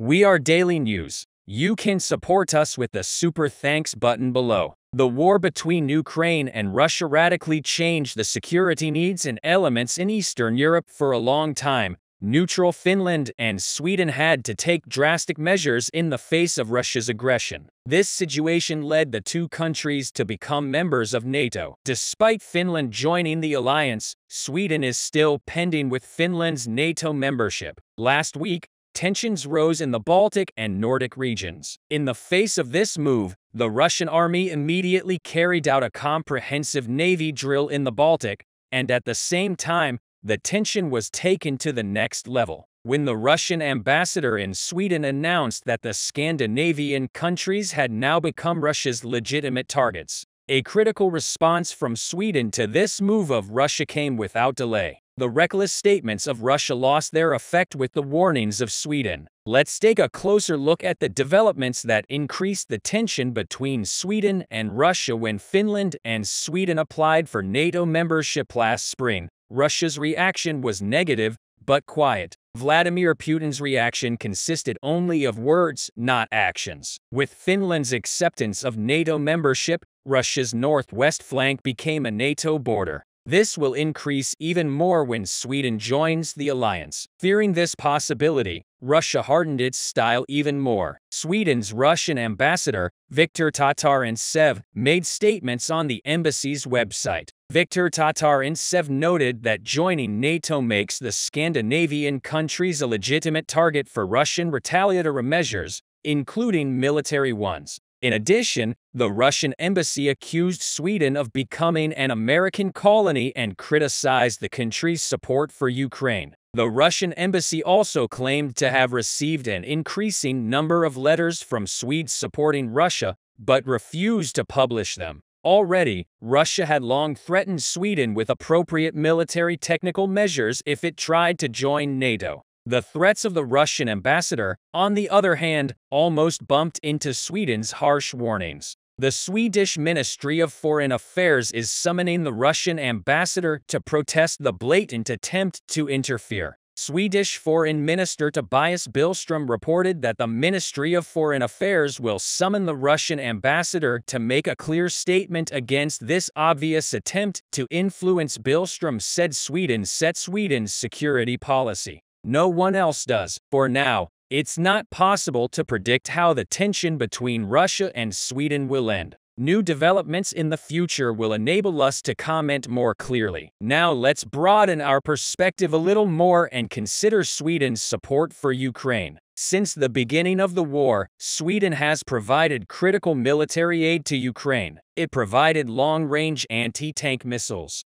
We are Daily News. You can support us with the super thanks button below. The war between Ukraine and Russia radically changed the security needs and elements in Eastern Europe for a long time. Neutral Finland and Sweden had to take drastic measures in the face of Russia's aggression. This situation led the two countries to become members of NATO. Despite Finland joining the alliance, Sweden is still pending with Finland's NATO membership. Last week, tensions rose in the Baltic and Nordic regions. In the face of this move, the Russian army immediately carried out a comprehensive navy drill in the Baltic, and at the same time, the tension was taken to the next level when the Russian ambassador in Sweden announced that the Scandinavian countries had now become Russia's legitimate targets. A critical response from Sweden to this move of Russia came without delay. The reckless statements of Russia lost their effect with the warnings of Sweden. Let's take a closer look at the developments that increased the tension between Sweden and Russia when Finland and Sweden applied for NATO membership last spring. Russia's reaction was negative, but quiet. Vladimir Putin's reaction consisted only of words, not actions. With Finland's acceptance of NATO membership, Russia's northwest flank became a NATO border. This will increase even more when Sweden joins the alliance. Fearing this possibility, Russia hardened its style even more. Sweden's Russian ambassador, Viktor Tatarintsev, made statements on the embassy's website. Viktor Tatarintsev noted that joining NATO makes the Scandinavian countries a legitimate target for Russian retaliatory measures, including military ones. In addition, the Russian embassy accused Sweden of becoming an American colony and criticized the country's support for Ukraine. The Russian embassy also claimed to have received an increasing number of letters from Swedes supporting Russia, but refused to publish them. Already, Russia had long threatened Sweden with appropriate military technical measures if it tried to join NATO. The threats of the Russian ambassador, on the other hand, almost bumped into Sweden's harsh warnings. The Swedish Ministry of Foreign Affairs is summoning the Russian ambassador to protest the blatant attempt to interfere. Swedish Foreign Minister Tobias Billström reported that the Ministry of Foreign Affairs will summon the Russian ambassador to make a clear statement against this obvious attempt to influence. Billström said Sweden sets Sweden's security policy. No one else does. For now, it's not possible to predict how the tension between Russia and Sweden will end. New developments in the future will enable us to comment more clearly. Now let's broaden our perspective a little more and consider Sweden's support for Ukraine. Since the beginning of the war, Sweden has provided critical military aid to Ukraine. It provided long-range anti-tank missiles,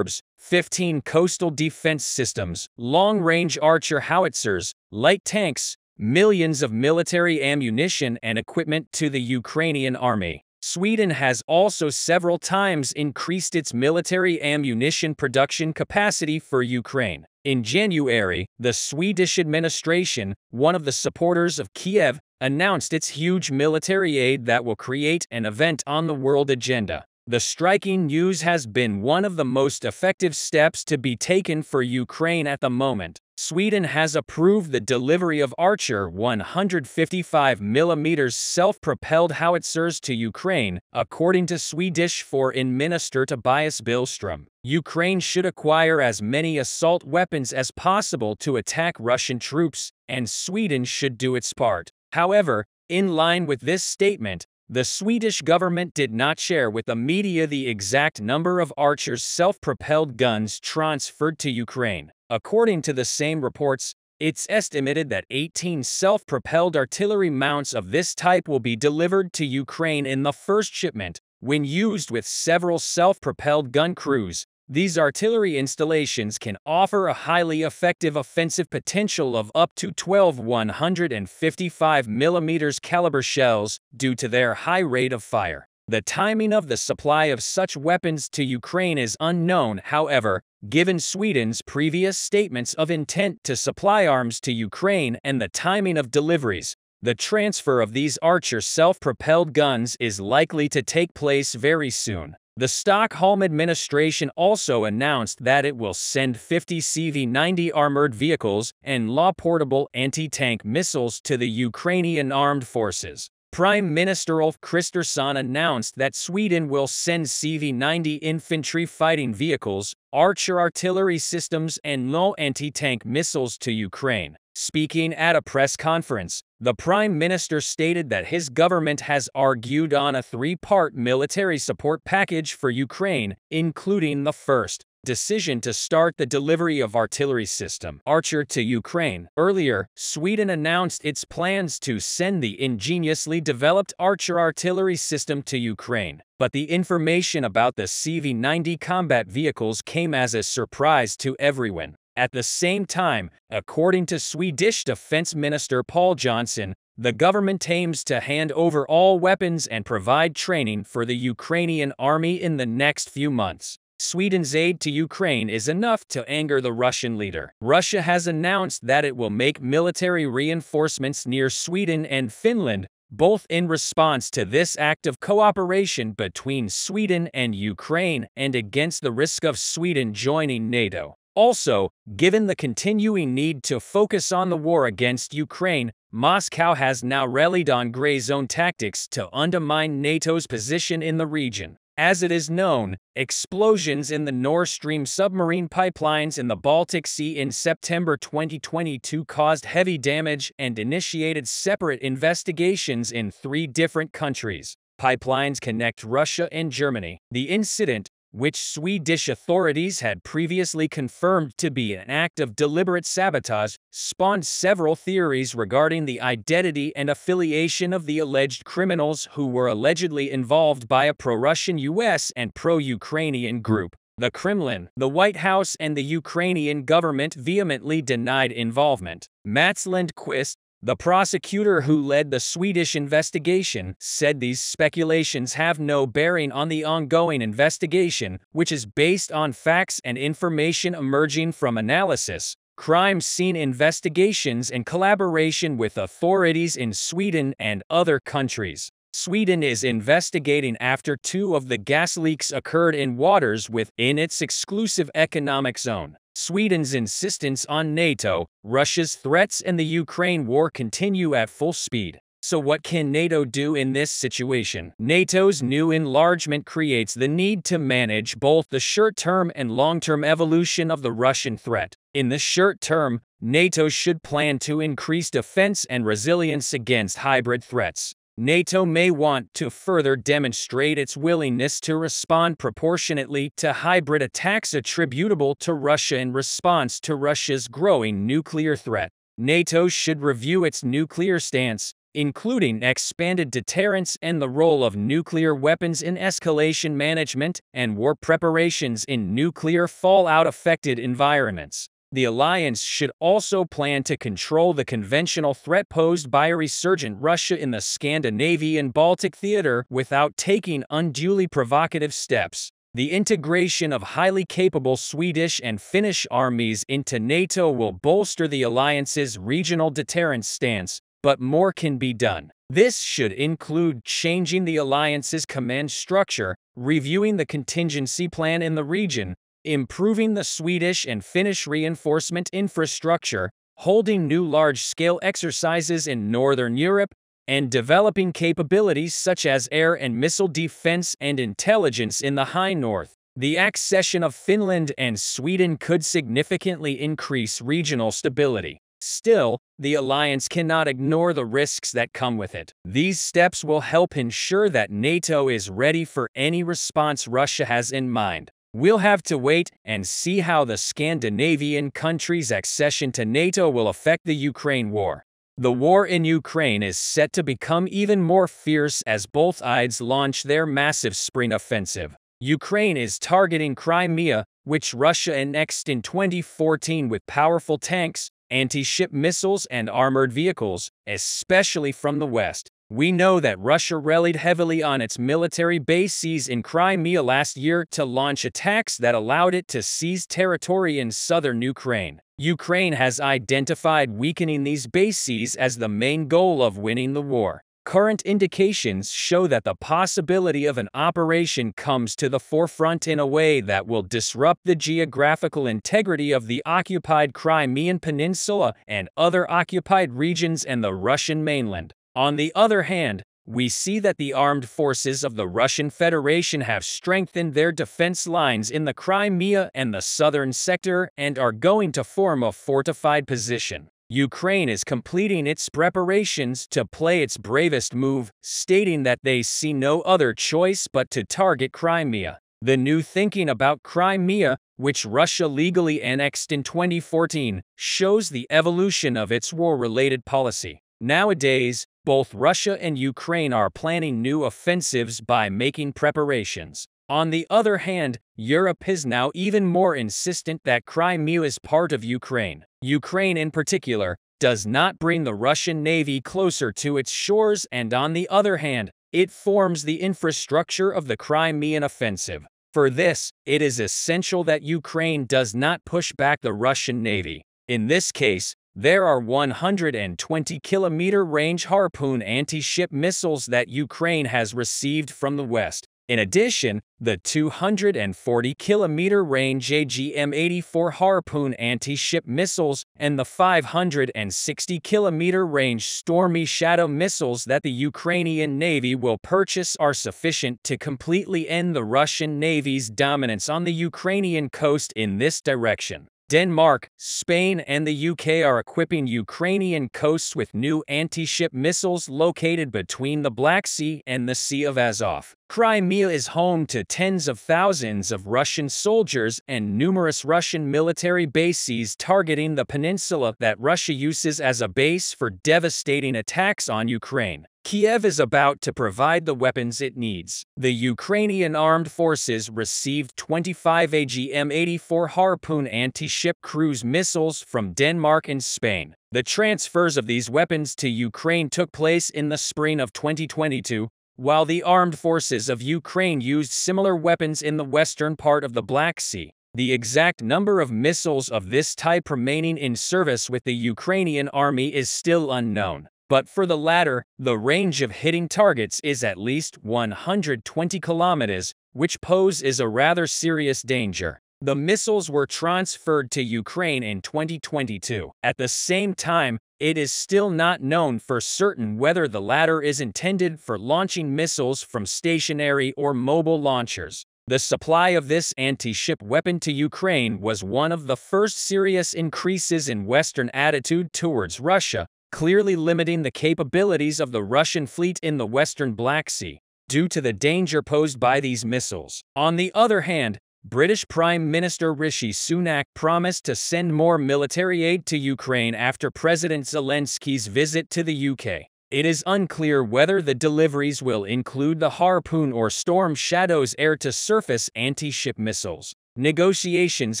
15 coastal defense systems, long-range Archer howitzers, light tanks, millions of military ammunition and equipment to the Ukrainian army. Sweden has also several times increased its military ammunition production capacity for Ukraine. In January, the Swedish administration, one of the supporters of Kiev, announced its huge military aid that will create an event on the world agenda. The striking news has been one of the most effective steps to be taken for Ukraine at the moment. Sweden has approved the delivery of Archer 155mm self-propelled howitzers to Ukraine, according to Swedish Foreign Minister Tobias Billström. Ukraine should acquire as many assault weapons as possible to attack Russian troops, and Sweden should do its part. However, in line with this statement, the Swedish government did not share with the media the exact number of Archer's self-propelled guns transferred to Ukraine. According to the same reports, it's estimated that 18 self-propelled artillery mounts of this type will be delivered to Ukraine in the first shipment. When used with several self-propelled gun crews, these artillery installations can offer a highly effective offensive potential of up to 12 155mm caliber shells due to their high rate of fire. The timing of the supply of such weapons to Ukraine is unknown, however, given Sweden's previous statements of intent to supply arms to Ukraine and the timing of deliveries. The transfer of these Archer self-propelled guns is likely to take place very soon. The Stockholm administration also announced that it will send 50 CV-90 armored vehicles and law-portable anti-tank missiles to the Ukrainian armed forces. Prime Minister Ulf Kristersson announced that Sweden will send CV-90 infantry fighting vehicles, Archer artillery systems, and low anti-tank missiles to Ukraine. Speaking at a press conference, the Prime Minister stated that his government has argued on a three-part military support package for Ukraine, including the first decision to start the delivery of artillery system Archer to Ukraine. Earlier, Sweden announced its plans to send the ingeniously developed Archer artillery system to Ukraine, but the information about the CV-90 combat vehicles came as a surprise to everyone. At the same time, according to Swedish Defense Minister Paul Johnson, the government aims to hand over all weapons and provide training for the Ukrainian army in the next few months. Sweden's aid to Ukraine is enough to anger the Russian leader. Russia has announced that it will make military reinforcements near Sweden and Finland, both in response to this act of cooperation between Sweden and Ukraine and against the risk of Sweden joining NATO. Also, given the continuing need to focus on the war against Ukraine, Moscow has now relied on gray zone tactics to undermine NATO's position in the region. As it is known, explosions in the Nord Stream submarine pipelines in the Baltic Sea in September 2022 caused heavy damage and initiated separate investigations in 3 different countries. Pipelines connect Russia and Germany. The incident, which Swedish authorities had previously confirmed to be an act of deliberate sabotage, spawned several theories regarding the identity and affiliation of the alleged criminals who were allegedly involved by a pro-Russian US and pro-Ukrainian group. The Kremlin, the White House, and the Ukrainian government vehemently denied involvement. Mats Lindqvist, the prosecutor who led the Swedish investigation, said these speculations have no bearing on the ongoing investigation, which is based on facts and information emerging from analysis, crime scene investigations, and collaboration with authorities in Sweden and other countries. Sweden is investigating after 2 of the gas leaks occurred in waters within its exclusive economic zone. Sweden's insistence on NATO, Russia's threats, and the Ukraine war continue at full speed. So what can NATO do in this situation? NATO's new enlargement creates the need to manage both the short-term and long-term evolution of the Russian threat. In the short term, NATO should plan to increase defense and resilience against hybrid threats. NATO may want to further demonstrate its willingness to respond proportionately to hybrid attacks attributable to Russia in response to Russia's growing nuclear threat. NATO should review its nuclear stance, including expanded deterrence and the role of nuclear weapons in escalation management and war preparations in nuclear fallout-affected environments. The alliance should also plan to control the conventional threat posed by a resurgent Russia in the Scandinavian Baltic theater without taking unduly provocative steps. The integration of highly capable Swedish and Finnish armies into NATO will bolster the alliance's regional deterrence stance, but more can be done. This should include changing the alliance's command structure, reviewing the contingency plan in the region, improving the Swedish and Finnish reinforcement infrastructure, holding new large-scale exercises in Northern Europe, and developing capabilities such as air and missile defense and intelligence in the High North. The accession of Finland and Sweden could significantly increase regional stability. Still, the alliance cannot ignore the risks that come with it. These steps will help ensure that NATO is ready for any response Russia has in mind. We'll have to wait and see how the Scandinavian countries' accession to NATO will affect the Ukraine war. The war in Ukraine is set to become even more fierce as both sides launch their massive spring offensive. Ukraine is targeting Crimea, which Russia annexed in 2014 with powerful tanks, anti-ship missiles, and armored vehicles, especially from the west. We know that Russia relied heavily on its military bases in Crimea last year to launch attacks that allowed it to seize territory in southern Ukraine. Ukraine has identified weakening these bases as the main goal of winning the war. Current indications show that the possibility of an operation comes to the forefront in a way that will disrupt the geographical integrity of the occupied Crimean Peninsula and other occupied regions and the Russian mainland. On the other hand, we see that the armed forces of the Russian Federation have strengthened their defense lines in the Crimea and the southern sector and are going to form a fortified position. Ukraine is completing its preparations to play its bravest move, stating that they see no other choice but to target Crimea. The new thinking about Crimea, which Russia legally annexed in 2014, shows the evolution of its war-related policy. Nowadays, both Russia and Ukraine are planning new offensives by making preparations. On the other hand, Europe is now even more insistent that Crimea is part of Ukraine. Ukraine in particular does not bring the Russian Navy closer to its shores, and on the other hand, it forms the infrastructure of the Crimean offensive. For this, it is essential that Ukraine does not push back the Russian Navy. In this case, there are 120-kilometer range Harpoon anti-ship missiles that Ukraine has received from the West. In addition, the 240-kilometer range AGM-84 Harpoon anti-ship missiles and the 560-kilometer range Stormy Shadow missiles that the Ukrainian Navy will purchase are sufficient to completely end the Russian Navy's dominance on the Ukrainian coast in this direction. Denmark, Spain, and the UK are equipping Ukrainian coasts with new anti-ship missiles located between the Black Sea and the Sea of Azov. Crimea is home to tens of thousands of Russian soldiers and numerous Russian military bases targeting the peninsula that Russia uses as a base for devastating attacks on Ukraine. Kiev is about to provide the weapons it needs. The Ukrainian armed forces received 25 AGM-84 Harpoon anti-ship cruise missiles from Denmark and Spain. The transfers of these weapons to Ukraine took place in the spring of 2022, while the armed forces of Ukraine used similar weapons in the western part of the Black Sea. The exact number of missiles of this type remaining in service with the Ukrainian army is still unknown. But for the latter, the range of hitting targets is at least 120 kilometers, which poses a rather serious danger. The missiles were transferred to Ukraine in 2022. At the same time, it is still not known for certain whether the latter is intended for launching missiles from stationary or mobile launchers. The supply of this anti-ship weapon to Ukraine was one of the first serious increases in Western attitude towards Russia, clearly limiting the capabilities of the Russian fleet in the Western Black Sea, due to the danger posed by these missiles. On the other hand, British Prime Minister Rishi Sunak promised to send more military aid to Ukraine after President Zelensky's visit to the UK. It is unclear whether the deliveries will include the Harpoon or Storm Shadow's air-to-surface anti-ship missiles. Negotiations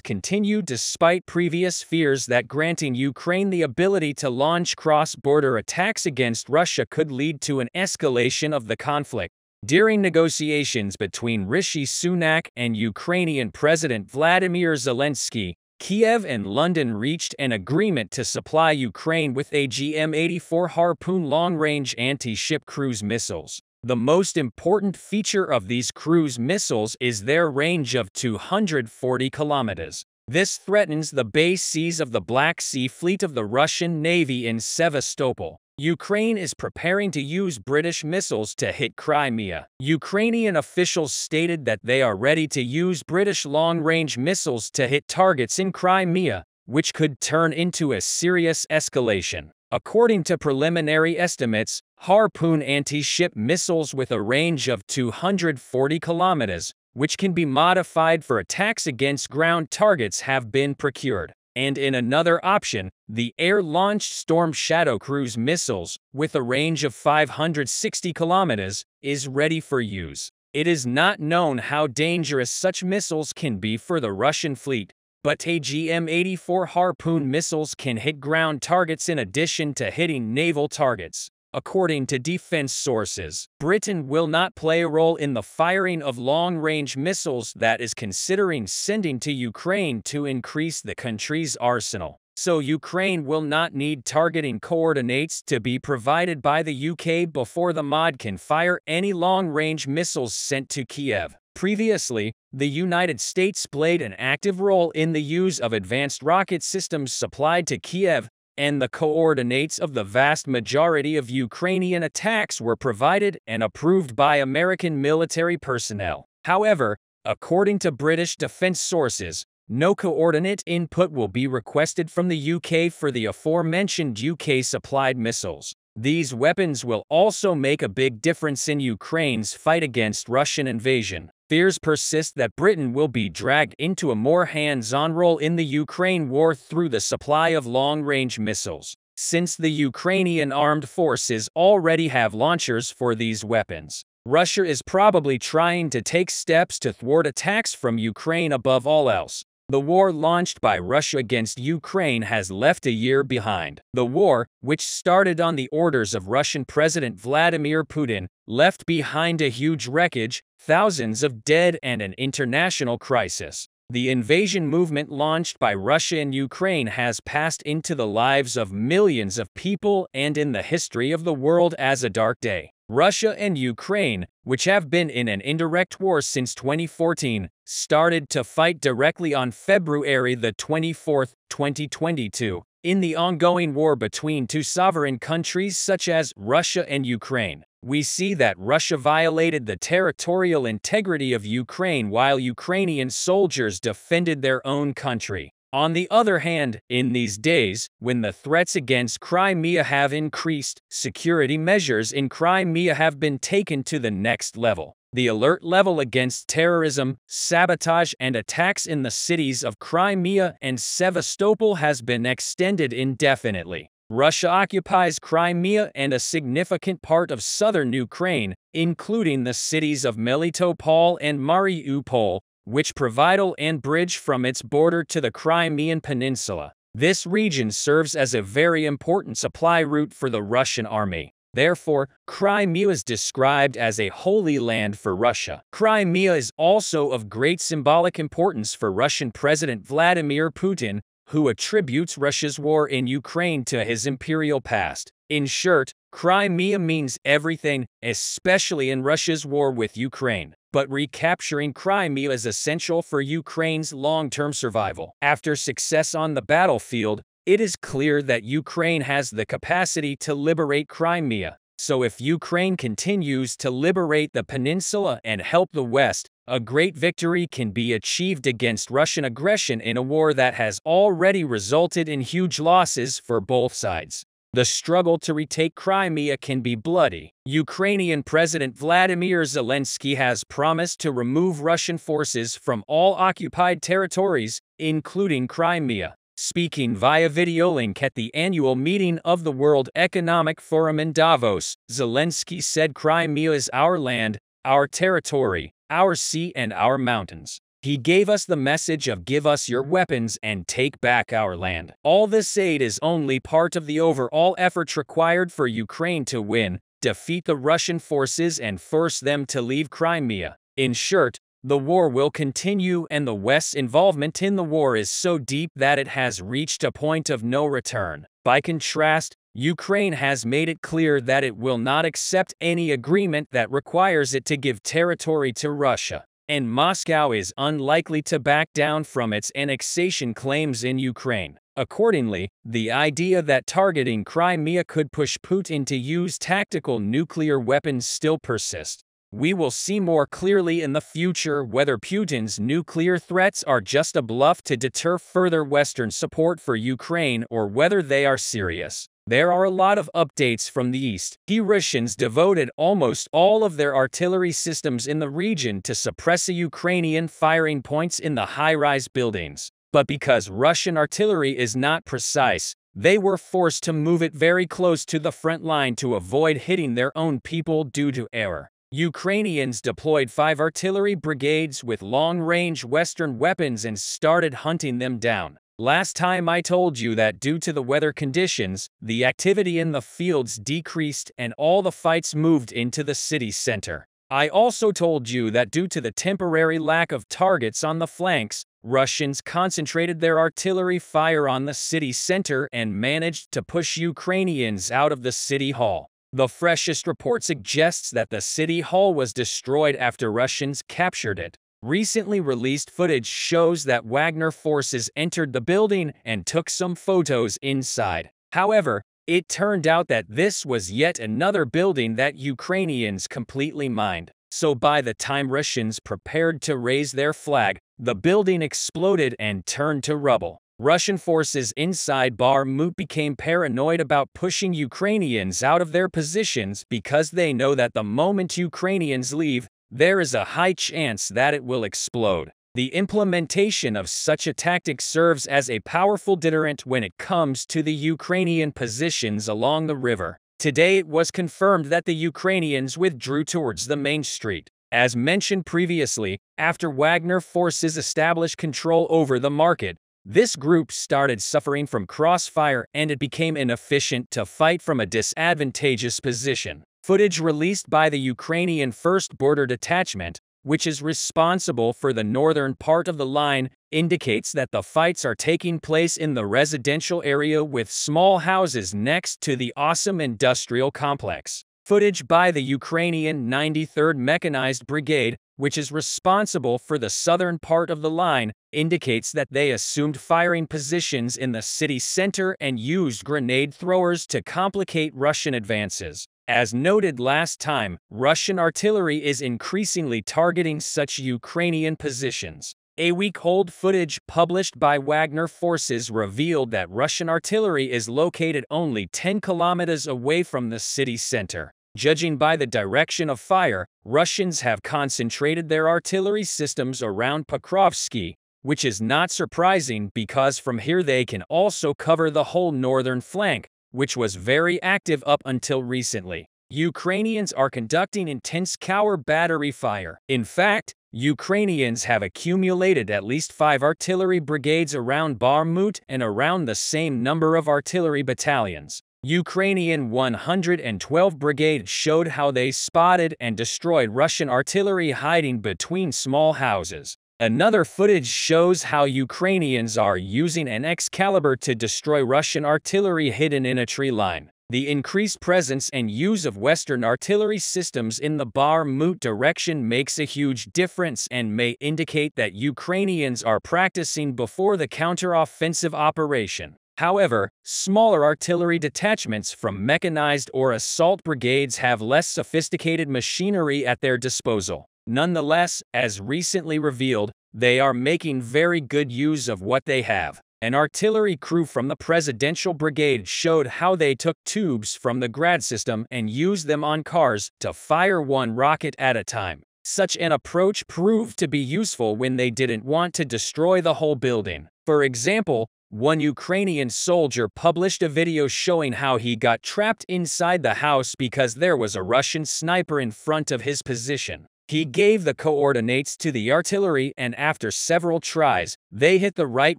continue despite previous fears that granting Ukraine the ability to launch cross-border attacks against Russia could lead to an escalation of the conflict. During negotiations between Rishi Sunak and Ukrainian President Vladimir Zelensky, Kiev and London reached an agreement to supply Ukraine with AGM-84 Harpoon long-range anti-ship cruise missiles. The most important feature of these cruise missiles is their range of 240 kilometers. This threatens the base seas of the Black Sea Fleet of the Russian Navy in Sevastopol. Ukraine is preparing to use British missiles to hit Crimea. Ukrainian officials stated that they are ready to use British long-range missiles to hit targets in Crimea, which could turn into a serious escalation. According to preliminary estimates, Harpoon anti-ship missiles with a range of 240 kilometers, which can be modified for attacks against ground targets, have been procured. And in another option, the air-launched Storm Shadow cruise missiles, with a range of 560 kilometers, is ready for use. It is not known how dangerous such missiles can be for the Russian fleet, but AGM-84 Harpoon missiles can hit ground targets in addition to hitting naval targets. According to defense sources, Britain will not play a role in the firing of long-range missiles that is considering sending to Ukraine to increase the country's arsenal. so Ukraine will not need targeting coordinates to be provided by the UK before the mod can fire any long-range missiles sent to Kiev. Previously, the United States played an active role in the use of advanced rocket systems supplied to Kiev, and the coordinates of the vast majority of Ukrainian attacks were provided and approved by American military personnel. However, according to British defense sources, no coordinate input will be requested from the UK for the aforementioned UK-supplied missiles. These weapons will also make a big difference in Ukraine's fight against Russian invasion. Fears persist that Britain will be dragged into a more hands-on role in the Ukraine war through the supply of long-range missiles, since the Ukrainian armed forces already have launchers for these weapons. Russia is probably trying to take steps to thwart attacks from Ukraine above all else. The war launched by Russia against Ukraine has left a year behind. The war, which started on the orders of Russian President Vladimir Putin, left behind a huge wreckage, thousands of dead, and an international crisis. The invasion movement launched by Russia in Ukraine has passed into the lives of millions of people and in the history of the world as a dark day. Russia and Ukraine, which have been in an indirect war since 2014, started to fight directly on February the 24th, 2022, in the ongoing war between two sovereign countries such as Russia and Ukraine. We see that Russia violated the territorial integrity of Ukraine while Ukrainian soldiers defended their own country. On the other hand, in these days, when the threats against Crimea have increased, security measures in Crimea have been taken to the next level. The alert level against terrorism, sabotage, and attacks in the cities of Crimea and Sevastopol has been extended indefinitely. Russia occupies Crimea and a significant part of southern Ukraine, including the cities of Melitopol and Mariupol, which provide and bridge from its border to the Crimean Peninsula. This region serves as a very important supply route for the Russian army. Therefore, Crimea is described as a holy land for Russia. Crimea is also of great symbolic importance for Russian President Vladimir Putin, who attributes Russia's war in Ukraine to his imperial past. In short, Crimea means everything, especially in Russia's war with Ukraine. But recapturing Crimea is essential for Ukraine's long-term survival. After success on the battlefield, it is clear that Ukraine has the capacity to liberate Crimea. So if Ukraine continues to liberate the peninsula and help the West, a great victory can be achieved against Russian aggression in a war that has already resulted in huge losses for both sides. The struggle to retake Crimea can be bloody. Ukrainian President Vladimir Zelensky has promised to remove Russian forces from all occupied territories, including Crimea. Speaking via video link at the annual meeting of the World Economic Forum in Davos, Zelensky said Crimea is our land, our territory, our sea, and our mountains. He gave us the message of give us your weapons and take back our land. All this aid is only part of the overall effort required for Ukraine to win, defeat the Russian forces and force them to leave Crimea. In short, the war will continue and the West's involvement in the war is so deep that it has reached a point of no return. By contrast, Ukraine has made it clear that it will not accept any agreement that requires it to give territory to Russia. And Moscow is unlikely to back down from its annexation claims in Ukraine. Accordingly, the idea that targeting Crimea could push Putin to use tactical nuclear weapons still persists. We will see more clearly in the future whether Putin's nuclear threats are just a bluff to deter further Western support for Ukraine or whether they are serious. There are a lot of updates from the east. The Russians devoted almost all of their artillery systems in the region to suppress Ukrainian firing points in the high-rise buildings. But because Russian artillery is not precise, they were forced to move it very close to the front line to avoid hitting their own people due to error. Ukrainians deployed 5 artillery brigades with long-range Western weapons and started hunting them down. Last time I told you that due to the weather conditions, the activity in the fields decreased and all the fights moved into the city center. I also told you that due to the temporary lack of targets on the flanks, Russians concentrated their artillery fire on the city center and managed to push Ukrainians out of the city hall. The freshest report suggests that the city hall was destroyed after Russians captured it. Recently released footage shows that Wagner forces entered the building and took some photos inside. However, it turned out that this was yet another building that Ukrainians completely mined. So by the time Russians prepared to raise their flag, the building exploded and turned to rubble. Russian forces inside Bakhmut became paranoid about pushing Ukrainians out of their positions because they know that the moment Ukrainians leave, there is a high chance that it will explode. The implementation of such a tactic serves as a powerful deterrent when it comes to the Ukrainian positions along the river. Today it was confirmed that the Ukrainians withdrew towards the main street. As mentioned previously, after Wagner forces established control over the market, this group started suffering from crossfire and it became inefficient to fight from a disadvantageous position. Footage released by the Ukrainian 1st Border Detachment, which is responsible for the northern part of the line, indicates that the fights are taking place in the residential area with small houses next to the awesome industrial complex. Footage by the Ukrainian 93rd Mechanized Brigade, which is responsible for the southern part of the line, indicates that they assumed firing positions in the city center and used grenade throwers to complicate Russian advances. As noted last time, Russian artillery is increasingly targeting such Ukrainian positions. A week-old footage published by Wagner forces revealed that Russian artillery is located only 10 kilometers away from the city center. Judging by the direction of fire, Russians have concentrated their artillery systems around Pokrovsky, which is not surprising because from here they can also cover the whole northern flank, which was very active up until recently. Ukrainians are conducting intense counter battery fire. In fact, Ukrainians have accumulated at least 5 artillery brigades around Bakhmut and around the same number of artillery battalions. Ukrainian 112 Brigade showed how they spotted and destroyed Russian artillery hiding between small houses. Another footage shows how Ukrainians are using an Excalibur to destroy Russian artillery hidden in a tree line. The increased presence and use of Western artillery systems in the Bakhmut direction makes a huge difference and may indicate that Ukrainians are practicing before the counter-offensive operation. However, smaller artillery detachments from mechanized or assault brigades have less sophisticated machinery at their disposal. Nonetheless, as recently revealed, they are making very good use of what they have. An artillery crew from the Presidential Brigade showed how they took tubes from the Grad system and used them on cars to fire one rocket at a time. Such an approach proved to be useful when they didn't want to destroy the whole building. For example, one Ukrainian soldier published a video showing how he got trapped inside the house because there was a Russian sniper in front of his position. He gave the coordinates to the artillery and after several tries, they hit the right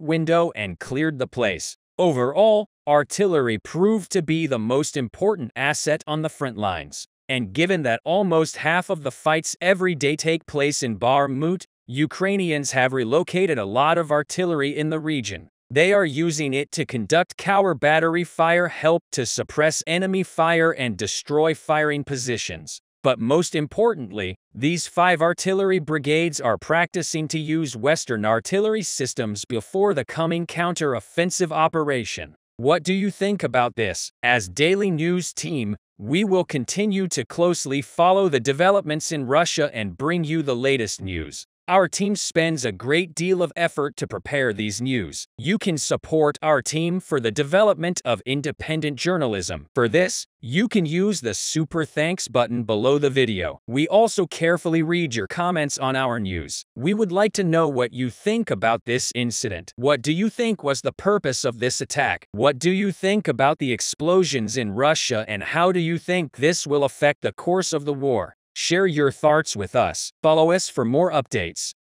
window and cleared the place. Overall, artillery proved to be the most important asset on the front lines. And given that almost half of the fights every day take place in Bakhmut, Ukrainians have relocated a lot of artillery in the region. They are using it to conduct counter battery fire, help to suppress enemy fire and destroy firing positions. But most importantly, these 5 artillery brigades are practicing to use Western artillery systems before the coming counter-offensive operation. What do you think about this? As Daily News team, we will continue to closely follow the developments in Russia and bring you the latest news. Our team spends a great deal of effort to prepare these news. You can support our team for the development of independent journalism. For this, you can use the Super Thanks button below the video. We also carefully read your comments on our news. We would like to know what you think about this incident. What do you think was the purpose of this attack? What do you think about the explosions in Russia and how do you think this will affect the course of the war? Share your thoughts with us. Follow us for more updates.